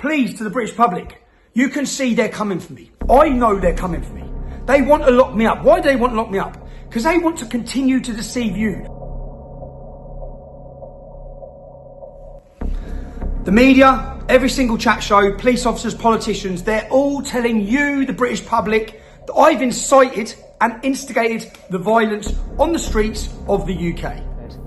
please, to the British public, you can see they're coming for me. I know they're coming for me. They want to lock me up. Why do they want to lock me up? Because they want to continue to deceive you. The media, every single chat show, police officers, politicians, they're all telling you, the British public, that I've incited and instigated the violence on the streets of the UK.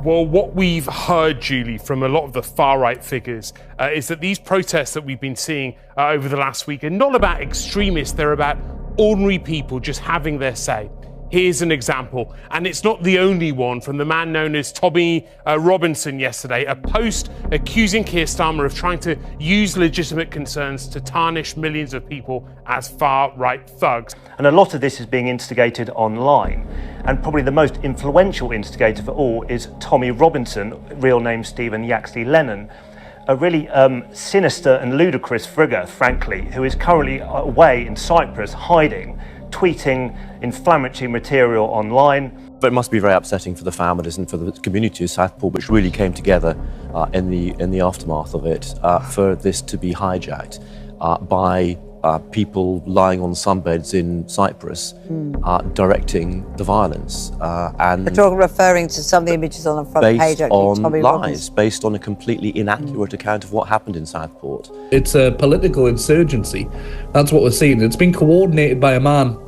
Well, what we've heard, Julie, from a lot of the far-right figures is that these protests that we've been seeing over the last week are not about extremists, they're about ordinary people just having their say. Here's an example, and it's not the only one, from the man known as Tommy Robinson yesterday, a post accusing Keir Starmer of trying to use legitimate concerns to tarnish millions of people as far-right thugs. And a lot of this is being instigated online. And probably the most influential instigator for all is Tommy Robinson, real name Stephen Yaxley Lennon, a really sinister and ludicrous figure, frankly, who is currently away in Cyprus hiding, tweeting inflammatory material online. But it must be very upsetting for the families and for the community of Southport, which really came together in the aftermath of it, for this to be hijacked by people lying on sunbeds in Cyprus, directing the violence. And We're referring to some of the images on the front page. Based on lies, based on a completely inaccurate account of what happened in Southport. It's a political insurgency. That's what we're seeing. It's been coordinated by a man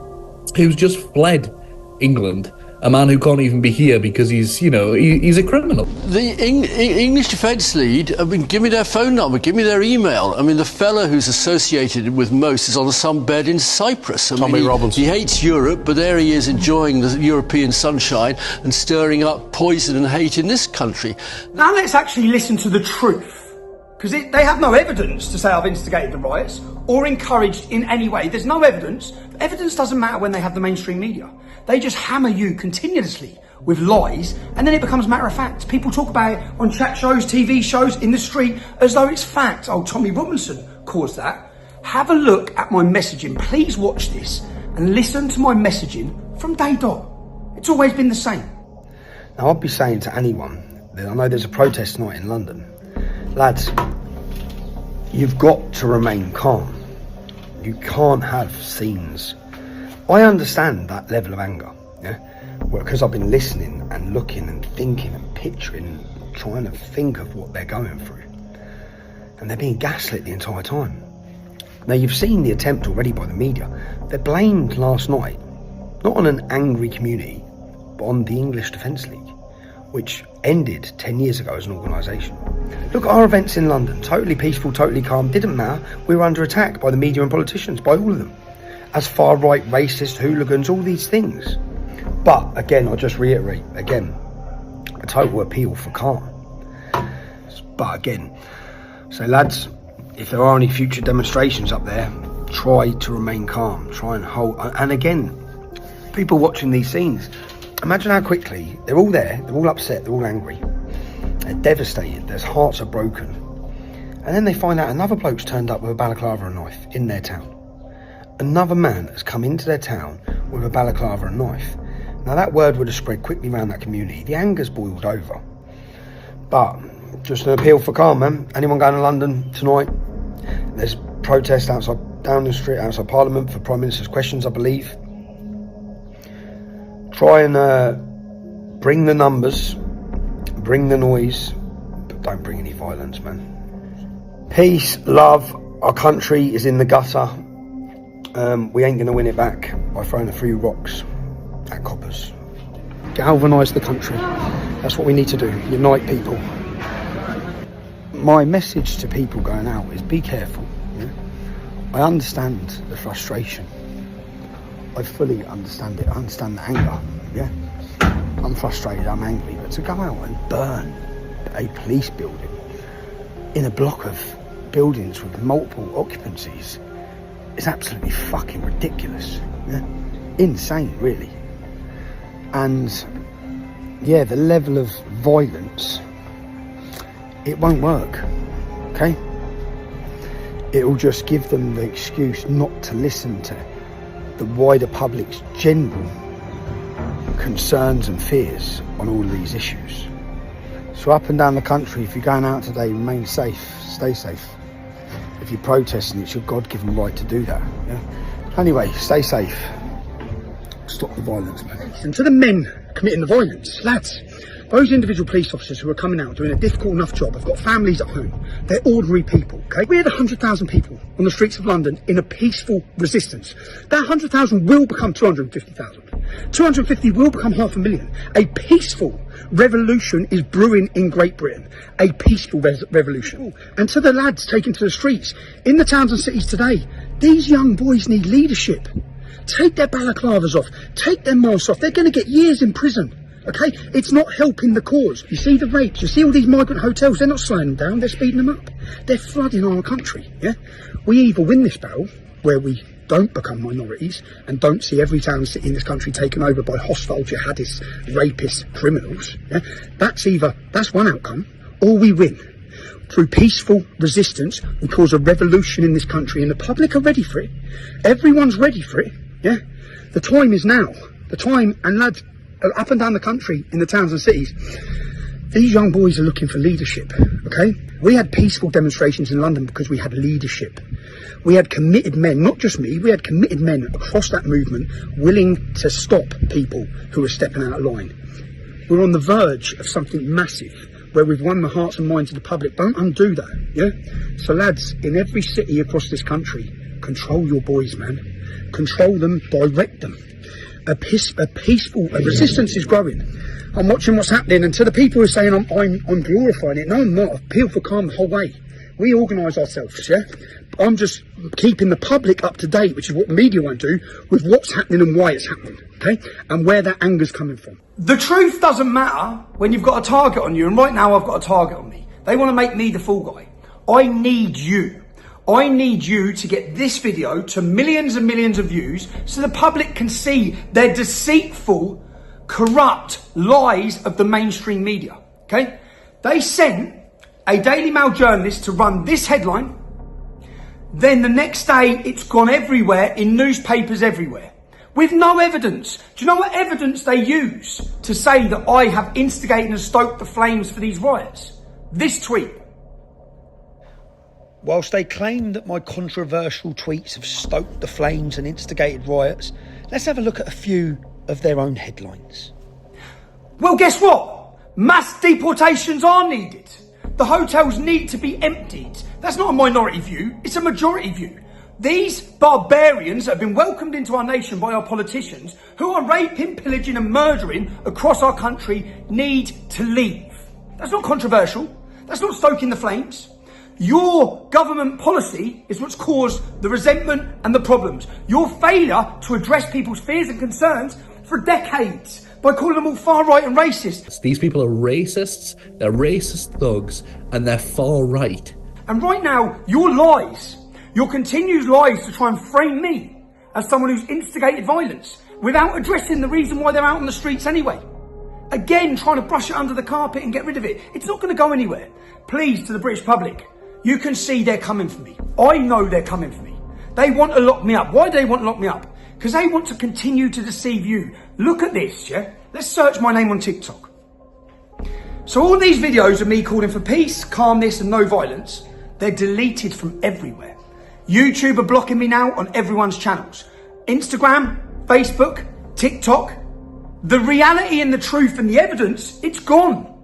who's just fled England. A man who can't even be here because he's a criminal. The English Defence League, give me their phone number, give me their email. I mean, the fella who's associated with most is on some bed in Cyprus. Tommy Robinson. He hates Europe, but there he is enjoying the European sunshine and stirring up poison and hate in this country. Now let's actually listen to the truth. Because they have no evidence to say I've instigated the riots or encouraged in any way. There's no evidence. Evidence doesn't matter when they have the mainstream media. They just hammer you continuously with lies, and then it becomes matter of fact. People talk about it on chat shows, TV shows, in the street, as though it's fact. Oh, Tommy Robinson caused that. Have a look at my messaging. Please watch this and listen to my messaging from day dot. It's always been the same. Now, I'd be saying to anyone that I know there's a protest tonight in London. Lads, you've got to remain calm. You can't have scenes. I understand that level of anger, yeah? Well, because I've been listening and looking and thinking and picturing, trying to think of what they're going through. And they're being gaslit the entire time. Now, you've seen the attempt already by the media. They blamed last night, not on an angry community, but on the English Defence League, which ended 10 years ago as an organisation. Look at our events in London, totally peaceful, totally calm, didn't matter. We were under attack by the media and politicians, by all of them. As far-right, racist, hooligans, all these things. But, again, I'll just reiterate, again, a total appeal for calm. But, again, so lads, if there are any future demonstrations up there, try to remain calm, try and hold, and again, people watching these scenes, imagine how quickly, they're all there, they're all upset, they're all angry, they're devastated, their hearts are broken, and then they find out another bloke's turned up with a balaclava and knife in their town. Another man has come into their town with a balaclava and knife. Now that word would have spread quickly around that community. The anger's boiled over. But just an appeal for calm, man. Anyone going to London tonight? There's protests down the street outside Parliament for Prime Minister's questions, I believe. Try and bring the numbers, bring the noise, but don't bring any violence, man. Peace, love. Our country is in the gutter. We ain't going to win it back by throwing a few rocks at coppers. Galvanise the country. That's what we need to do. Unite people. My message to people going out is be careful. Yeah? I understand the frustration. I fully understand it. I understand the anger. Yeah, I'm frustrated. I'm angry. But to go out and burn a police building in a block of buildings with multiple occupancies is absolutely fucking ridiculous. Yeah? Insane, really. And yeah, the level of violence, it won't work. Okay? It will just give them the excuse not to listen to the wider public's general concerns and fears on all of these issues. So up and down the country, if you're going out today, remain safe, stay safe. If If you're protesting, it's your God-given right to do that. Yeah? Anyway, stay safe. Stop the violence, man. And to the men committing the violence, lads, those individual police officers who are coming out doing a difficult enough job have got families at home. They're ordinary people, okay? We had 100,000 people on the streets of London in a peaceful resistance. That 100,000 will become 250,000. 250 will become 500,000. A peaceful revolution is brewing in Great Britain. A peaceful revolution. And to the lads taken to the streets, in the towns and cities today, these young boys need leadership. Take their balaclavas off. Take their masks off. They're going to get years in prison. Okay? It's not helping the cause. You see the rapes. You see all these migrant hotels. They're not slowing them down. They're speeding them up. They're flooding our country. Yeah? We either win this battle, where we don't become minorities and don't see every town and city in this country taken over by hostile jihadists, rapists, criminals. Yeah? That's one outcome. Or we win. Through peaceful resistance, we cause a revolution in this country, and the public are ready for it. Everyone's ready for it. Yeah, the time is now. The time, and lads, up and down the country, in the towns and cities, these young boys are looking for leadership, okay? We had peaceful demonstrations in London because we had leadership. We had committed men, not just me, we had committed men across that movement willing to stop people who were stepping out of line. We're on the verge of something massive, where we've won the hearts and minds of the public. Don't undo that, yeah? So lads, in every city across this country, control your boys, man. Control them, direct them. A peaceful resistance is growing. I'm watching what's happening, and to the people who are saying I'm glorifying it, no, I'm not. Appeal for calm the whole way. We organise ourselves, yeah? I'm just keeping the public up to date, which is what the media won't do, with what's happening and why it's happening, okay? And where that anger's coming from. The truth doesn't matter when you've got a target on you, and right now I've got a target on me. They want to make me the fool guy. I need you. I need you to get this video to millions and millions of views so the public can see their deceitful, corrupt lies of the mainstream media, okay? They sent a Daily Mail journalist to run this headline, then the next day it's gone everywhere in newspapers everywhere, with no evidence. Do you know what evidence they use to say that I have instigated and stoked the flames for these riots? This tweet. Whilst they claim that my controversial tweets have stoked the flames and instigated riots, let's have a look at a few of their own headlines. Well, guess what? Mass deportations are needed. The hotels need to be emptied. That's not a minority view, it's a majority view. These barbarians that have been welcomed into our nation by our politicians, who are raping, pillaging and murdering across our country, need to leave. That's not controversial. That's not stoking the flames. Your government policy is what's caused the resentment and the problems. Your failure to address people's fears and concerns for decades by calling them all far right and racist. These people are racists, they're racist thugs, and they're far right. And right now, your lies, your continued lies to try and frame me as someone who's instigated violence without addressing the reason why they're out on the streets anyway. Again, trying to brush it under the carpet and get rid of it. It's not going to go anywhere. Please, to the British public, you can see they're coming for me. I know they're coming for me. They want to lock me up. Why do they want to lock me up? Because they want to continue to deceive you. Look at this, yeah? Let's search my name on TikTok. So all these videos of me calling for peace, calmness and no violence, they're deleted from everywhere. YouTube are blocking me now on everyone's channels. Instagram, Facebook, TikTok. The reality and the truth and the evidence, it's gone.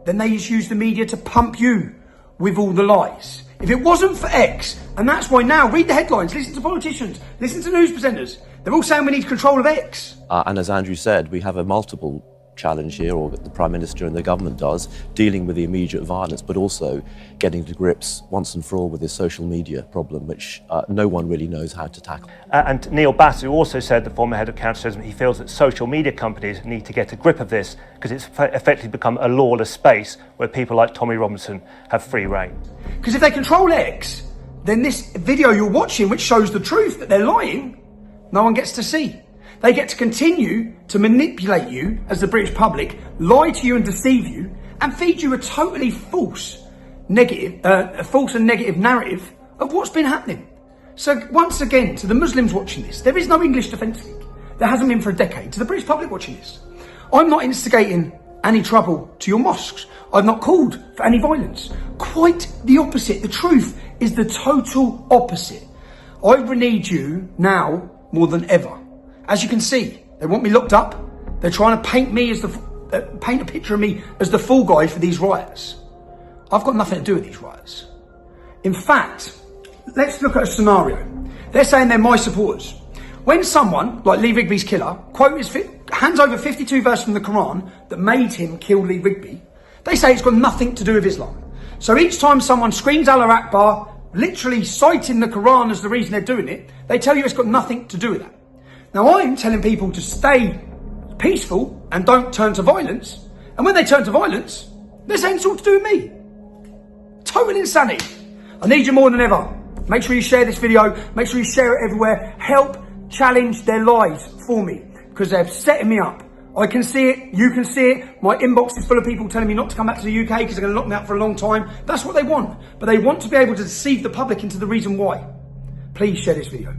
Then they just use the media to pump you with all the lies. If it wasn't for X, and that's why now, read the headlines, listen to politicians, listen to news presenters. They're all saying we need control of X. And as Andrew said, we have a multiple challenge here, or the Prime Minister and the government does, dealing with the immediate violence, but also getting to grips once and for all with this social media problem, which no one really knows how to tackle. And Neil Bass, who also said, the former head of counterterrorism, he feels that social media companies need to get a grip of this because it's effectively become a lawless space where people like Tommy Robinson have free rein. Because if they control X, then this video you're watching, which shows the truth that they're lying, no one gets to see. They get to continue to manipulate you as the British public, lie to you and deceive you, and feed you a totally false and negative narrative of what's been happening. So once again, to the Muslims watching this, there is no English Defence League. There hasn't been for a decade. To the British public watching this, I'm not instigating any trouble to your mosques. I've not called for any violence. Quite the opposite. The truth is the total opposite. I need you now more than ever. As you can see, they want me locked up. They're trying to paint me as paint a picture of me as the fall guy for these riots. I've got nothing to do with these riots. In fact, let's look at a scenario. They're saying they're my supporters. When someone, like Lee Rigby's killer, hands over 52 verses from the Quran that made him kill Lee Rigby, they say it's got nothing to do with Islam. So each time someone screams Allah Akbar, literally citing the Quran as the reason they're doing it, they tell you it's got nothing to do with that. Now I'm telling people to stay peaceful and don't turn to violence. And when they turn to violence, they're saying it's all to do with me. Total insanity. I need you more than ever. Make sure you share this video. Make sure you share it everywhere. Help challenge their lies for me, because they're setting me up. I can see it. You can see it. My inbox is full of people telling me not to come back to the UK because they're going to lock me up for a long time. That's what they want. But they want to be able to deceive the public into the reason why. Please share this video.